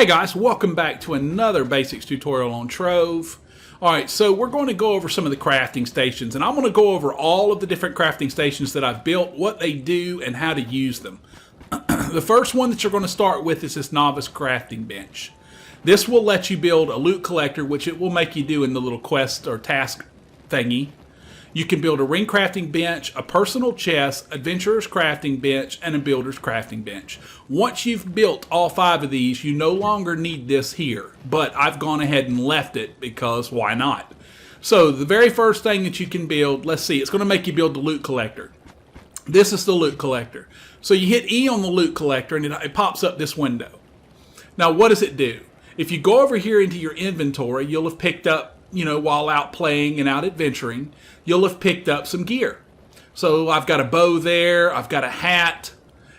Hey guys, welcome back to another basics tutorial on Trove. Alright, so we're going to go over some of the crafting stations, and I'm going to go over all of the different crafting stations that I've built, what they do, and how to use them. The first one that you're going to start with is this novice crafting bench. This will let you build a loot collector, which it will make you do in the little quest or task thingy. You can build a ring crafting bench, a personal chest, adventurer's crafting bench, and a builder's crafting bench. Once you've built all 5 of these, you no longer need this here. But I've gone ahead and left it because why not? So the very first thing that you can build, let's see, it's going to make you build the loot collector. This is the loot collector. So you hit E on the loot collector and it pops up this window. Now what does it do? If you go over here into your inventory, you'll have picked up, while out playing and out adventuring, you'll have picked up some gear. So I've got a bow there, I've got a hat,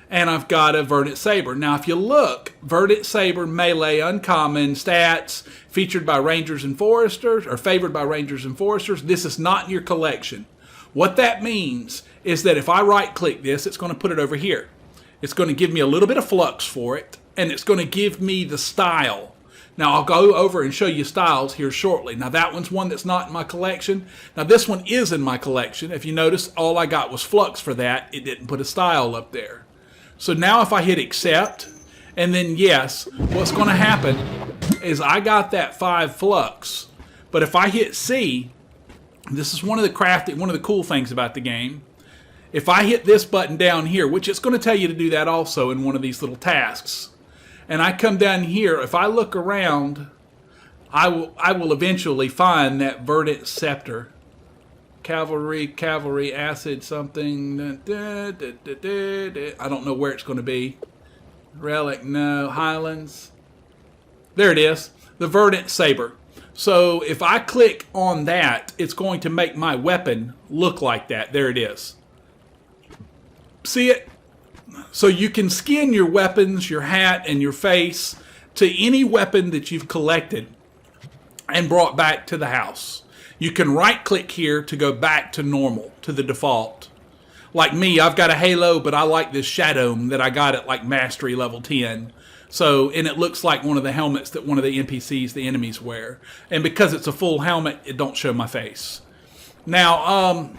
and I've got a verdant saber. Now if you look, verdant saber, melee, uncommon, stats, featured by rangers and foresters, or favored by rangers and foresters, this is not in your collection. What that means is that if I right click this, it's going to put it over here. It's going to give me a little bit of flux for it, and it's going to give me the style. Now I'll go over and show you styles here shortly. Now that one's one that's not in my collection. Now this one is in my collection. If you notice, all I got was flux for that. It didn't put a style up there. So now if I hit accept and then yes, what's going to happen is I got that 5 flux. But if I hit C, this is one of the cool things about the game. If I hit this button down here, which it's going to tell you to do that also in one of these little tasks, and I come down here, if I look around, I will eventually find that verdant scepter. Cavalry, acid, something. I don't know where it's going to be. Relic, no. Highlands. There it is. The verdant saber. So if I click on that, it's going to make my weapon look like that. There it is. See it? So you can skin your weapons, your hat, and your face to any weapon that you've collected and brought back to the house. You can right-click here to go back to normal, to the default. Like me, I've got a halo, but I like this shadow that I got at like mastery level 10. So, and it looks like one of the helmets that one of the NPCs, the enemies, wear. And because it's a full helmet, it don't show my face. Now,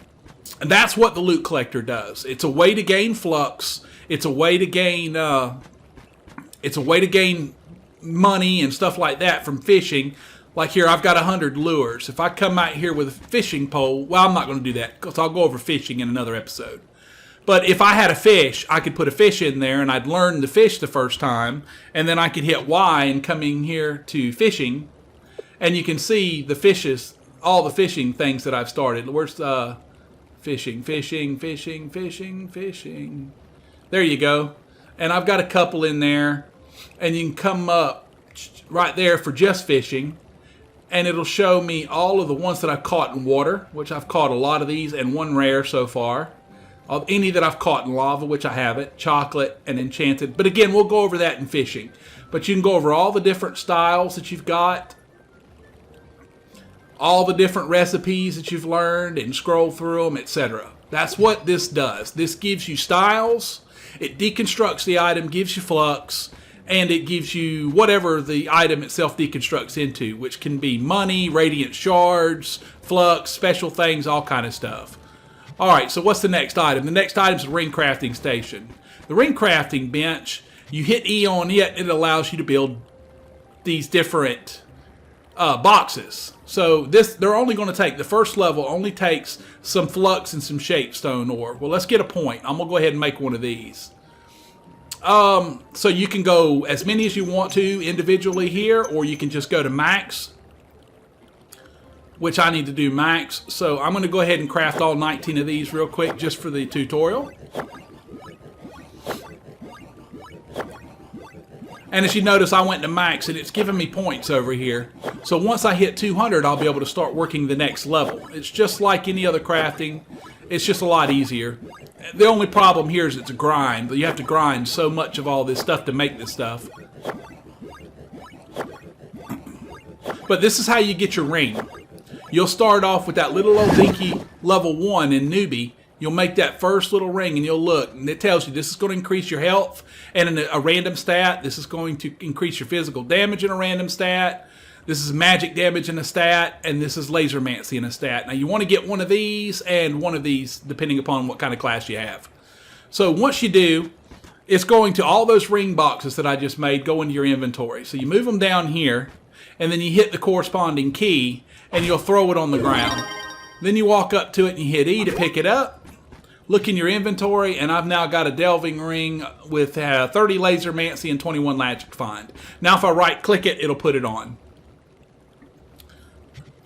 that's what the loot collector does. It's a way to gain flux. It's a way to gain money and stuff like that from fishing. Like here, I've got 100 lures. If I come out here with a fishing pole, well, I'm not going to do that because I'll go over fishing in another episode. But if I had a fish, I could put a fish in there and I'd learn to fish the first time, and then I could hit Y and come in here to fishing, and you can see the fishes, all the fishing things that I've started. Where's fishing? There you go. And I've got a couple in there. And you can come up right there for just fishing. And it'll show me all of the ones that I've caught in water, which I've caught a lot of these, and one rare so far. Any that I've caught in lava, which I haven't. Chocolate and enchanted. But again, we'll go over that in fishing. But you can go over all the different styles that you've got. All the different recipes that you've learned and scroll through them, etc. That's what this does. This gives you styles. It deconstructs the item, gives you flux, and it gives you whatever the item itself deconstructs into, which can be money, radiant shards, flux, special things, all kind of stuff. Alright, so what's the next item? The next item is the ring crafting station. The ring crafting bench, you hit E on it, it allows you to build these different boxes. So they're only going to take, the first level only takes some flux and some shapestone ore. Well, let's get a point. I'm going to go ahead and make one of these. So you can go as many as you want to individually here, or you can just go to max, which I need to do max. So I'm going to go ahead and craft all 19 of these real quick just for the tutorial. And as you notice, I went to max, and it's giving me points over here. So once I hit 200, I'll be able to start working the next level. It's just like any other crafting. It's just a lot easier. The only problem here is it's a grind. You have to grind so much of all this stuff to make this stuff. But this is how you get your ring. You'll start off with that little old dinky level 1 in newbie. you'll make that first little ring and you'll look, and it tells you this is going to increase your health and in a random stat. This is going to increase your physical damage in a random stat. This is magic damage in a stat, and this is lasermancy in a stat. Now you want to get one of these and one of these depending upon what kind of class you have. So once you do, it's going to all those ring boxes that I just made go into your inventory. So you move them down here, and then you hit the corresponding key, and you'll throw it on the ground. Then you walk up to it and you hit E to pick it up. Look in your inventory, and I've now got a delving ring with 30 lasermancy and 21 magic find. Now if I right click it, it'll put it on.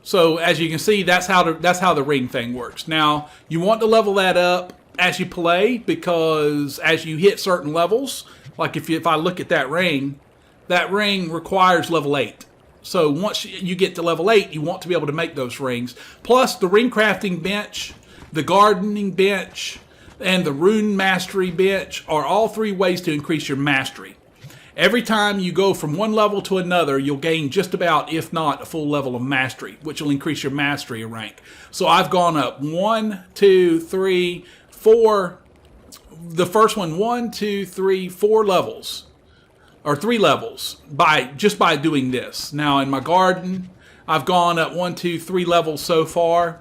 So as you can see, that's how the ring thing works. Now you want to level that up as you play, because as you hit certain levels, like if I look at that ring requires level 8. So once you get to level 8, you want to be able to make those rings. Plus the ring crafting bench, the gardening bench, and the rune mastery bench are all 3 ways to increase your mastery. Every time you go from one level to another, you'll gain just about, if not, a full level of mastery, which will increase your mastery rank. So I've gone up 1, 2, 3, 4. The first one, 1, 2, 3, 4 levels, or 3 levels just by doing this. Now in my garden, I've gone up 1, 2, 3 levels so far.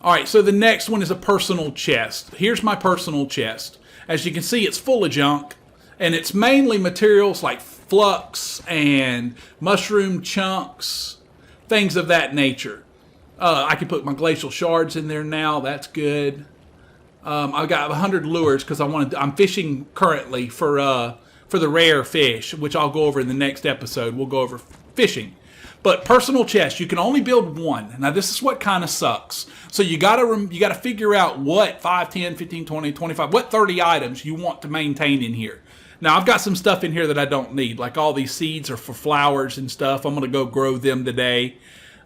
All right, so the next one is a personal chest. Here's my personal chest. As you can see, it's full of junk, and it's mainly materials like flux and mushroom chunks, things of that nature. I can put my glacial shards in there now. That's good. I've got 100 lures because I'm fishing currently for the rare fish, which I'll go over in the next episode. We'll go over fishing. But personal chest, you can only build 1. Now this is what kind of sucks. So you gotta figure out what 5, 10, 15, 20, 25, what 30 items you want to maintain in here. Now I've got some stuff in here that I don't need, like all these seeds are for flowers and stuff. I'm gonna go grow them today.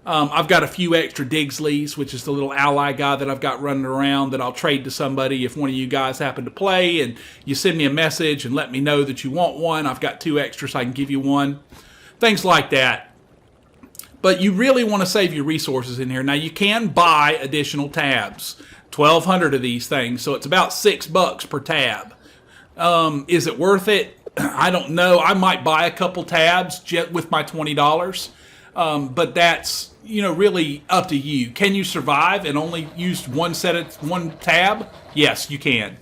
I've got a few extra Digsleys, which is the little ally guy that I've got running around that I'll trade to somebody if one of you guys happen to play, and you send me a message and let me know that you want one. I've got 2 extras, so I can give you one. Things like that. But you really want to save your resources in here. Now you can buy additional tabs, 1,200 of these things, so it's about $6 per tab. Is it worth it? I don't know. I might buy a couple tabs with my $20, but that's really up to you. Can you survive and only use one tab? Yes, you can.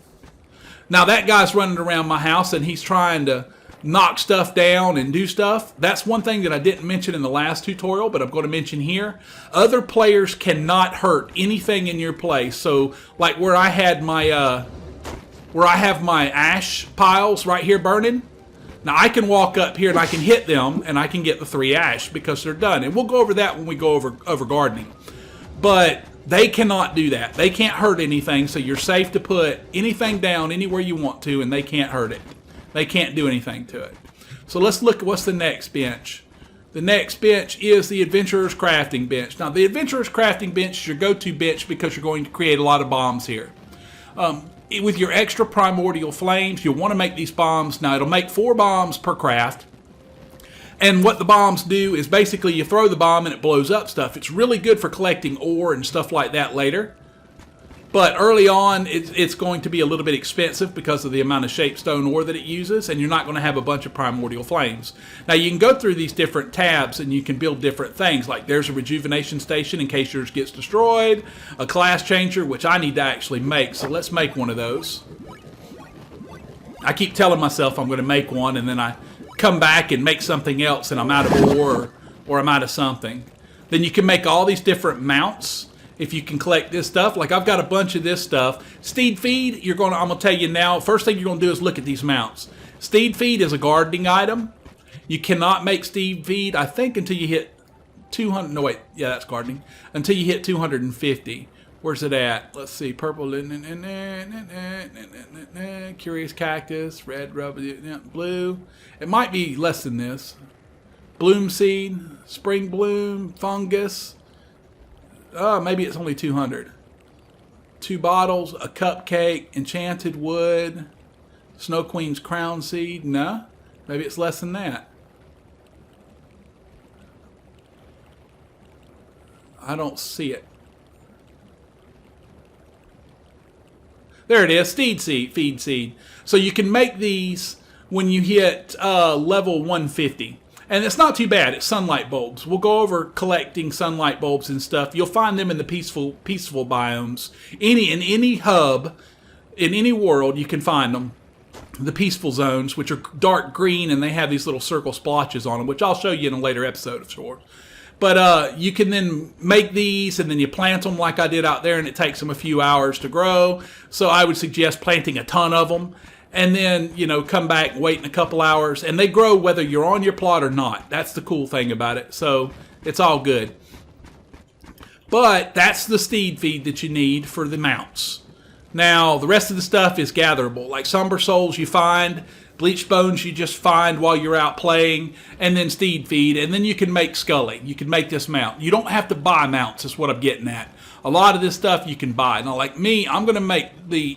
Now that guy's running around my house and he's trying to knock stuff down and do stuff. That's one thing that I didn't mention in the last tutorial, but I'm going to mention here. Other players cannot hurt anything in your place. So like where I had my where I have my ash piles right here burning, now I can walk up here and I can hit them and I can get the 3 ash because they're done. And we'll go over that when we go over gardening. But they cannot do that. They can't hurt anything, so you're safe to put anything down anywhere you want to and they can't hurt it. They can't do anything to it. So let's look at what's the next bench. The next bench is the Adventurer's Crafting Bench. Now the Adventurer's Crafting Bench is your go-to bench because you're going to create a lot of bombs here. With your extra primordial flames, you'll want to make these bombs. Now it'll make 4 bombs per craft. And what the bombs do is basically you throw the bomb and it blows up stuff. It's really good for collecting ore and stuff like that later. But early on, it's going to be a little bit expensive because of the amount of shapestone ore that it uses, and you're not going to have a bunch of primordial flames. Now, you can go through these different tabs, and you can build different things. Like there's a rejuvenation station in case yours gets destroyed, a class changer, which I need to actually make, so let's make one of those. I keep telling myself I'm going to make one, and then I come back and make something else, and I'm out of ore, or I'm out of something. Then you can make all these different mounts. If you can collect this stuff, like I've got a bunch of this stuff. Steed feed, I'm going to tell you now, first thing you're going to do is look at these mounts. Steed feed is a gardening item. You cannot make steed feed, I think, until you hit 200, no wait, yeah, that's gardening, until you hit 250. Where's it at? Let's see, purple, curious cactus, red, rubber, blue. It might be less than this. Bloom seed, spring bloom, fungus. Maybe it's only 200. 2 bottles, a cupcake, enchanted wood, Snow Queen's crown seed. No, maybe it's less than that. I don't see it. There it is, feed seed. So you can make these when you hit level 150. And it's not too bad. It's sunlight bulbs. We'll go over collecting sunlight bulbs and stuff. You'll find them in the peaceful biomes. In any hub, in any world, you can find them. The peaceful zones, which are dark green, and they have these little circle splotches on them, which I'll show you in a later episode, sure. But you can then make these, and then you plant them like I did out there, and it takes them a few hours to grow. So I would suggest planting a ton of them, and then, you know, come back, wait in a couple hours, and they grow whether you're on your plot or not. That's the cool thing about it. So it's all good. But that's the steed feed that you need for the mounts. Now, the rest of the stuff is gatherable. Like somber souls you find, bleached bones you just find while you're out playing, and then steed feed, and then you can make Scully. You can make this mount. You don't have to buy mounts, is what I'm getting at. A lot of this stuff you can buy. Now, like me, I'm going to make the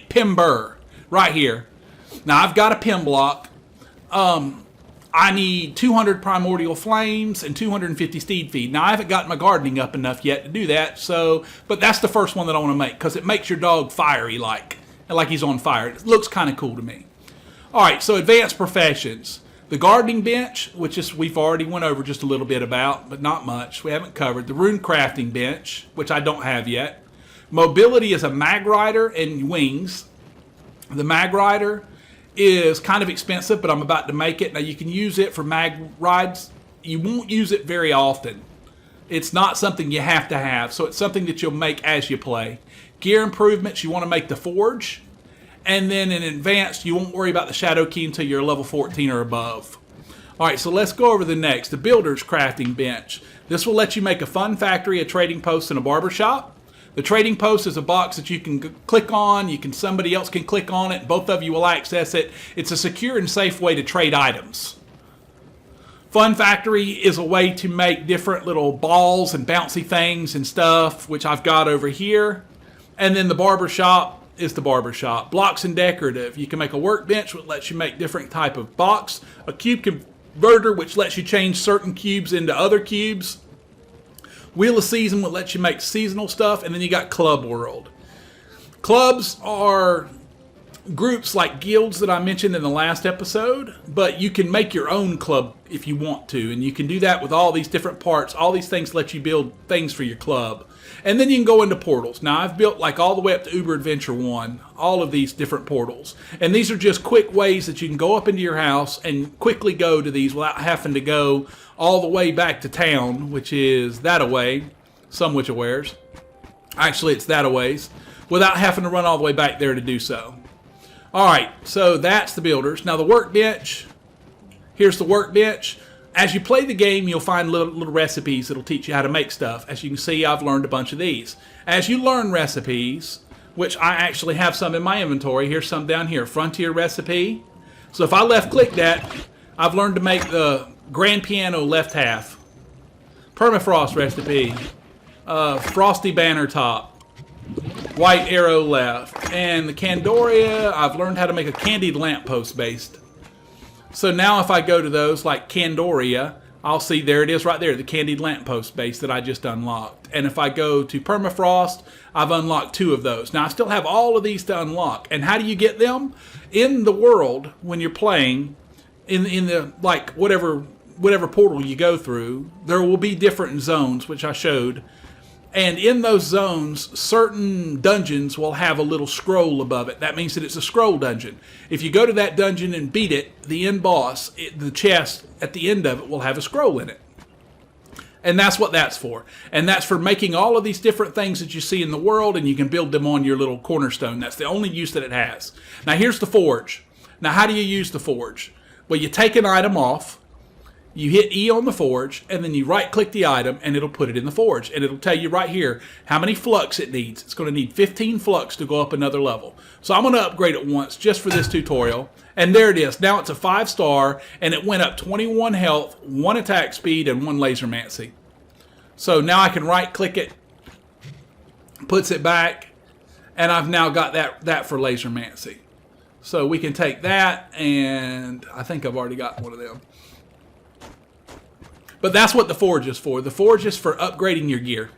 Pimburr right here. Now, I've got a Pim block. I need 200 primordial flames and 250 steed feed. Now, I haven't gotten my gardening up enough yet to do that, but that's the first one that I want to make because it makes your dog fiery like he's on fire. It looks kind of cool to me. All right, so advanced professions. The gardening bench, which is we've already went over just a little bit about, but not much. We haven't covered. The rune crafting bench, which I don't have yet. Mobility is a mag rider and wings. The mag rider is kind of expensive, but I'm about to make it. Now, you can use it for mag rides. You won't use it very often. It's not something you have to have, so it's something that you'll make as you play. Gear improvements, you want to make the forge. And then in advanced, you won't worry about the shadow key until you're level 14 or above. All right, so let's go over the next. The builder's crafting bench. This will let you make a fun factory, a trading post, and a barber shop. The trading post is a box that you can click on. Somebody else can click on it. Both of you will access it. It's a secure and safe way to trade items. Fun Factory is a way to make different little balls and bouncy things and stuff, which I've got over here. And then the barber shop is the barber shop. Blocks and decorative. You can make a workbench, which lets you make different type of box. A cube converter, which lets you change certain cubes into other cubes. Wheel of Season will let you make seasonal stuff, and then you got Club World. Clubs are groups like guilds that I mentioned in the last episode, but you can make your own club if you want to, and you can do that with all these different parts. All these things let you build things for your club. And then you can go into portals. Now, I've built like all the way up to Uber Adventure 1, all of these different portals. And these are just quick ways that you can go up into your house and quickly go to these without having to go all the way back to town, which is that-a-way, some which-a-wares. Actually, it's that-a-ways, without having to run all the way back there to do so. All right, so that's the builders. Now, the workbench, here's the workbench. As you play the game, you'll find little recipes that'll teach you how to make stuff. As you can see, I've learned a bunch of these. As you learn recipes, which I actually have some in my inventory, here's some down here, Frontier recipe. So if I left-click that, I've learned to make the grand piano left half. Permafrost recipe, frosty banner top, white arrow left. And the Candoria, I've learned how to make a candied lamppost based. So now if I go to those like Candoria, I'll see there it is right there, the candied lamppost base that I just unlocked. And if I go to Permafrost, I've unlocked 2 of those. Now I still have all of these to unlock. And how do you get them? In the world, when you're playing, in the like whatever portal you go through, there will be different zones, which I showed. And in those zones, certain dungeons will have a little scroll above it. That means that it's a scroll dungeon. If you go to that dungeon and beat it, the end boss, the chest at the end of it will have a scroll in it. And that's what that's for. And that's for making all of these different things that you see in the world, and you can build them on your little cornerstone. That's the only use that it has. Now here's the forge. Now how do you use the forge? Well, you take an item off, you hit E on the forge, and then you right-click the item, and it'll put it in the forge. And it'll tell you right here how many flux it needs. It's going to need 15 flux to go up another level. So I'm going to upgrade it once just for this tutorial. And there it is. Now it's a 5-star, and it went up 21 health, 1 attack speed, and 1 lasermancy. So now I can right-click it, puts it back, and I've now got that for lasermancy. So we can take that, and I think I've already got one of them. But that's what the forge is for. The forge is for upgrading your gear.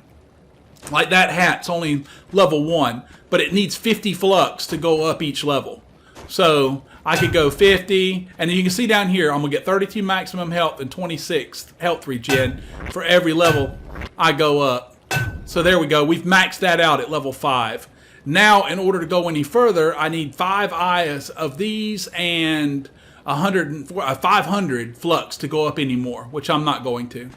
Like that hat's only level 1, but it needs 50 flux to go up each level. So I could go 50, and you can see down here, I'm going to get 32 maximum health and 26 health regen for every level I go up. So there we go. We've maxed that out at level 5. Now, in order to go any further, I need 5 eyes of these and 500 flux to go up anymore, which I'm not going to.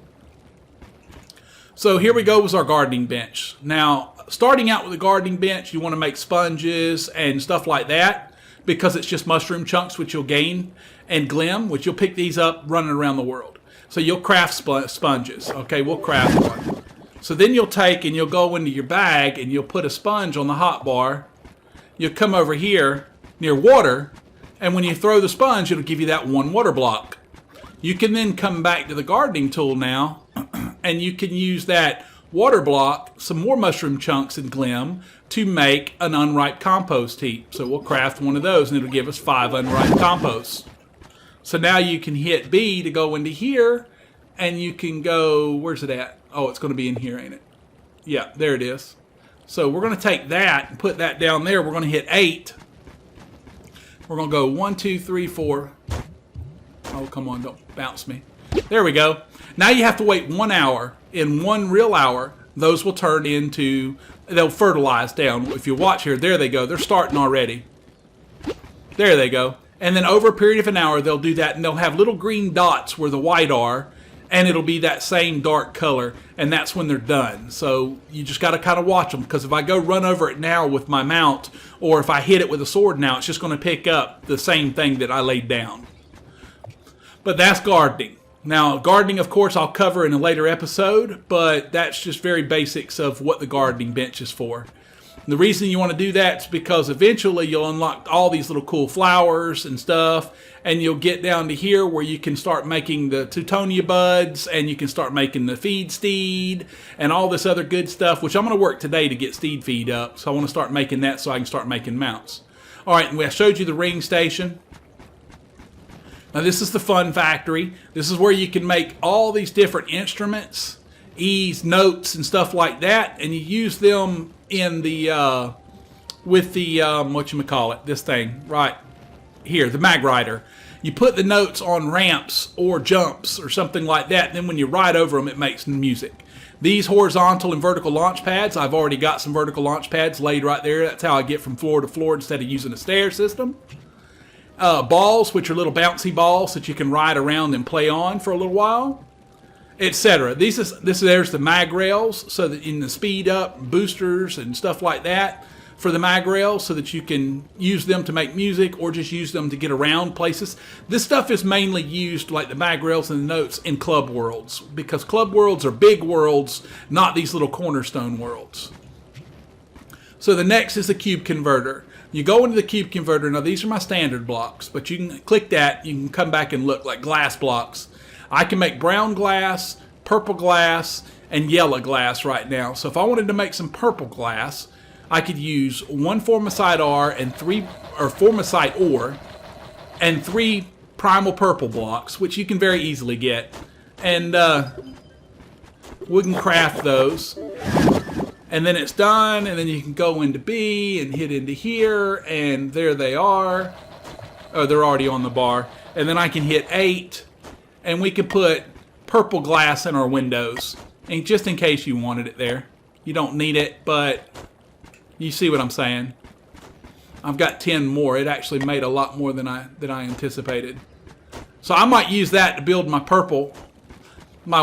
So here we go with our gardening bench. Now, starting out with a gardening bench, you want to make sponges and stuff like that because it's just mushroom chunks, which you'll gain, and glim, which you'll pick these up running around the world. So you'll craft sponges. Okay, we'll craft one. So then you'll take and you'll go into your bag and you'll put a sponge on the hot bar. You'll come over here near water, and when you throw the sponge, it'll give you that 1 water block. You can then come back to the gardening tool now, and you can use that water block, some more mushroom chunks and glim, to make an unripe compost heap. So we'll craft one of those, and it'll give us 5 unripe composts. So now you can hit B to go into here, and you can go, where's it at? Oh, it's going to be in here, ain't it? Yeah, there it is. So we're going to take that and put that down there. We're going to hit 8. We're going to go 1, 2, 3, 4. Oh, come on, don't bounce me. There we go. Now you have to wait 1 hour. In 1 real hour, those will turn into, they'll fertilize down. If you watch here, there they go. They're starting already. There they go. And then over a period of an hour, they'll do that, and they'll have little green dots where the white are, and it'll be that same dark color, and that's when they're done. So you just got to kind of watch them, because if I go run over it now with my mount, or if I hit it with a sword now, it's just going to pick up the same thing that I laid down. But that's gardening. Now, gardening, of course, I'll cover in a later episode, but that's just very basics of what the gardening bench is for. And the reason you want to do that is because eventually you'll unlock all these little cool flowers and stuff, and you'll get down to here where you can start making the Teutonia buds, and you can start making the feed steed, and all this other good stuff, which I'm going to work today to get steed feed up. So I want to start making that so I can start making mounts. All right, and I showed you the ring station. Now this is the fun factory. This is where you can make all these different instruments, E's, notes, and stuff like that, and you use them in the with the whatchamacallit, this thing right here, the mag rider. You put the notes on ramps or jumps or something like that, and then when you ride over them, it makes music. These horizontal and vertical launch pads, I've already got some vertical launch pads laid right there. That's how I get from floor to floor instead of using a stair system. Balls, which are little bouncy balls that you can ride around and play on for a little while, etc. There's the mag rails, so that in the speed up boosters and stuff like that for the mag rails, so that you can use them to make music or just use them to get around places. This stuff is mainly used, like the mag rails and the notes, in club worlds, because club worlds are big worlds, not these little cornerstone worlds. So the next is the cube converter. You go into the cube converter. Now these are my standard blocks, but you can click that. You can come back and look like glass blocks. I can make brown glass, purple glass, and yellow glass right now. So if I wanted to make some purple glass, I could use 1 formicide R and 3 formicide ore and 3 primal purple blocks, which you can very easily get, and we can craft those. And then it's done, and then you can go into B and hit into here, and there they are. Oh, they're already on the bar. And then I can hit 8, and we can put purple glass in our windows, and just in case you wanted it there. You don't need it, but you see what I'm saying. I've got 10 more. It actually made a lot more than I anticipated. So I might use that to build my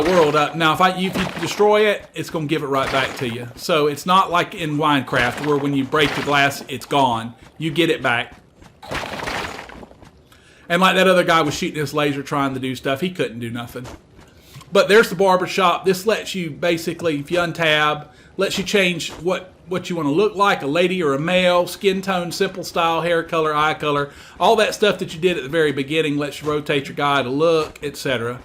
world up. Now, if you destroy it, it's going to give it right back to you. So it's not like in Minecraft where when you break the glass, it's gone. You get it back. And like that other guy was shooting his laser trying to do stuff, he couldn't do nothing. But there's the barber shop. This lets you basically, if you untab, lets you change what you want to look like, a lady or a male, skin tone, simple style, hair color, eye color. All that stuff that you did at the very beginning lets you rotate your guy to look, etc.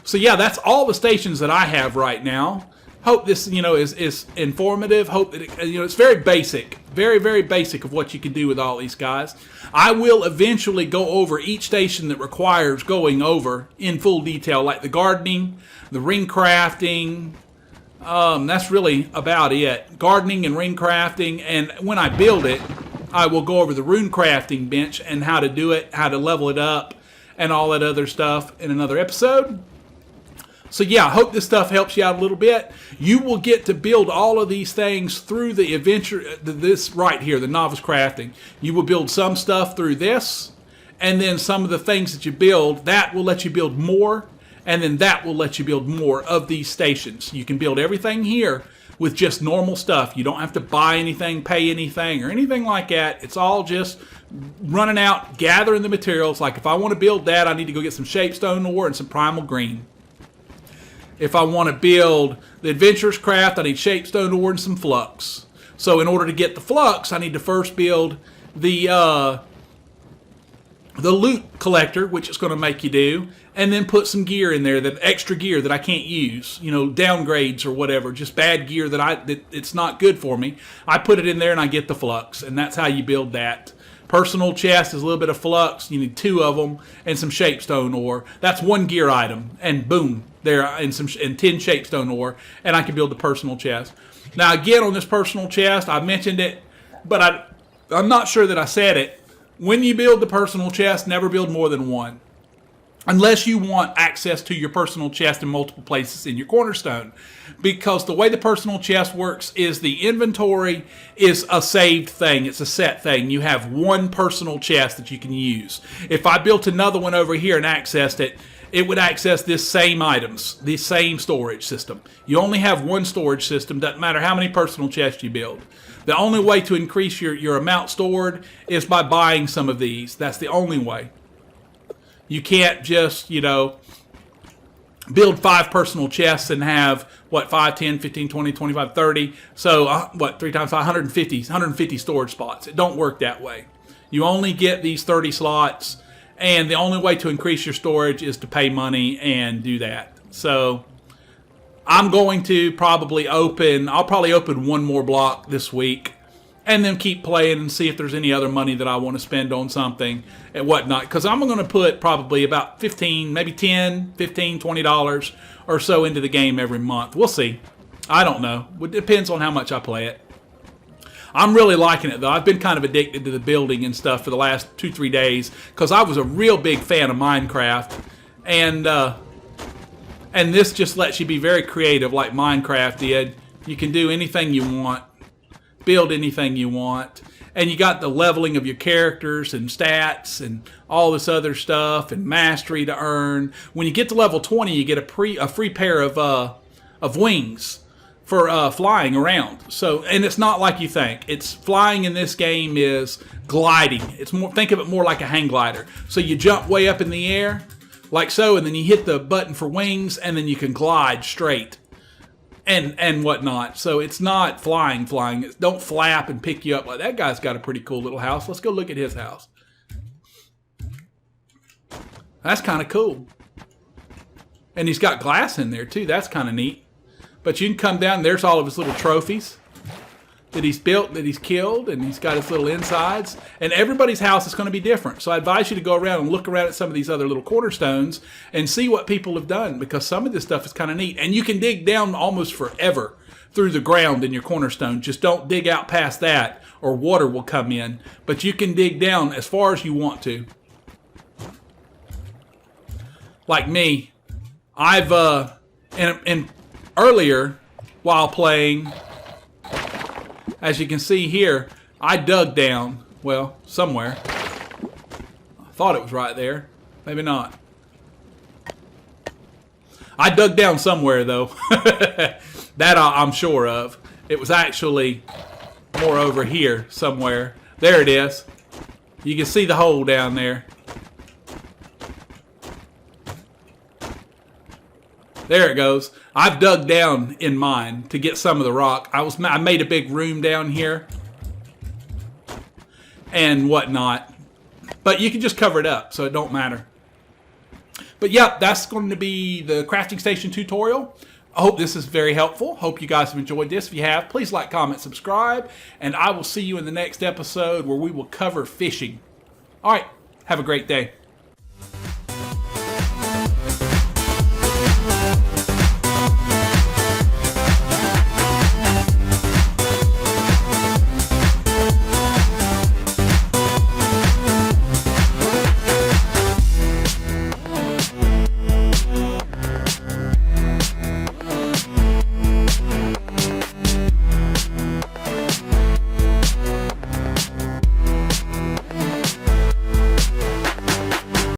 So yeah, that's all the stations that I have right now. Hope this, is informative. Hope that it's very basic, very, very basic of what you can do with all these guys. I will eventually go over each station that requires going over in full detail, like the gardening, the ring crafting, That's really about it. Gardening and ring crafting, and when I build it, I will go over the rune crafting bench and how to do it, how to level it up, and all that other stuff in another episode. So yeah, I hope this stuff helps you out a little bit. You will get to build all of these things through the adventure, this right here, the novice crafting. You will build some stuff through this, and then some of the things that you build, that will let you build more, and then that will let you build more of these stations. You can build everything here with just normal stuff. You don't have to buy anything, pay anything, or anything like that. It's all just running out, gathering the materials. Like if I want to build that, I need to go get some shapestone ore and some primal green. If I want to build the adventurer's craft, I need shapestone ore and some flux. So in order to get the flux, I need to first build the loot collector, which it's going to make you do, and then put some gear in there, that extra gear that I can't use, you know, downgrades or whatever, just bad gear that it's not good for me. I put it in there and I get the flux, and that's how you build that. Personal chest is a little bit of flux. You need 2 of them and some shapestone ore. That's 1 gear item, and boom, there, and 10 shapestone ore, and I can build the personal chest. Now again, on this personal chest, I mentioned it, but I'm not sure that I said it. When you build the personal chest, never build more than 1. Unless you want access to your personal chest in multiple places in your cornerstone. Because the way the personal chest works is the inventory is a saved thing. It's a set thing. You have 1 personal chest that you can use. If I built another one over here and accessed it, it would access this same items, the same storage system. You only have 1 storage system. Doesn't matter how many personal chests you build. The only way to increase your amount stored is by buying some of these. That's the only way. You can't just, you know, build 5 personal chests and have, what, 5, 10, 15, 20, 25, 30. So, 3 times 5, 150 storage spots. It don't work that way. You only get these 30 slots, and the only way to increase your storage is to pay money and do that. So, I'm going to probably I'll probably open 1 more block this week, and then keep playing and see if there's any other money that I want to spend on something and whatnot. Because I'm going to put probably about 15, maybe 10, 15, $20 or so into the game every month. We'll see. I don't know. It depends on how much I play it. I'm really liking it, though. I've been kind of addicted to the building and stuff for the last 2-3 days because I was a real big fan of Minecraft. And this just lets you be very creative like Minecraft did. You can do anything you want. Build anything you want, and you got the leveling of your characters and stats and all this other stuff and mastery to earn. When you get to level 20, you get a free pair of wings for flying around. So, and it's not like you think. It's flying in this game is gliding. It's more, think of it more like a hang glider. So you jump way up in the air, like so, and then you hit the button for wings, and then you can glide straight. And whatnot. So it's not flying. Don't flap and pick you up. Like that guy's got a pretty cool little house. Let's go look at his house. That's kind of cool. And he's got glass in there too. That's kind of neat. But you can come down. There's all of his little trophies that he's built, that he's killed, and he's got his little insides. And everybody's house is going to be different. So I advise you to go around and look around at some of these other little cornerstones and see what people have done, because some of this stuff is kind of neat. And you can dig down almost forever through the ground in your cornerstone. Just don't dig out past that or water will come in. But you can dig down as far as you want to. Like me, I've, and earlier while playing, as you can see here, I dug down, well, somewhere. I thought it was right there. Maybe not. I dug down somewhere, though. That I'm sure of. It was actually more over here somewhere. There it is. You can see the hole down there. There it goes. I've dug down in mine to get some of the rock. I made a big room down here and whatnot. But you can just cover it up, so it don't matter. But yeah, that's going to be the crafting station tutorial. I hope this is very helpful. Hope you guys have enjoyed this. If you have, please like, comment, subscribe. And I will see you in the next episode where we will cover fishing. All right. Have a great day.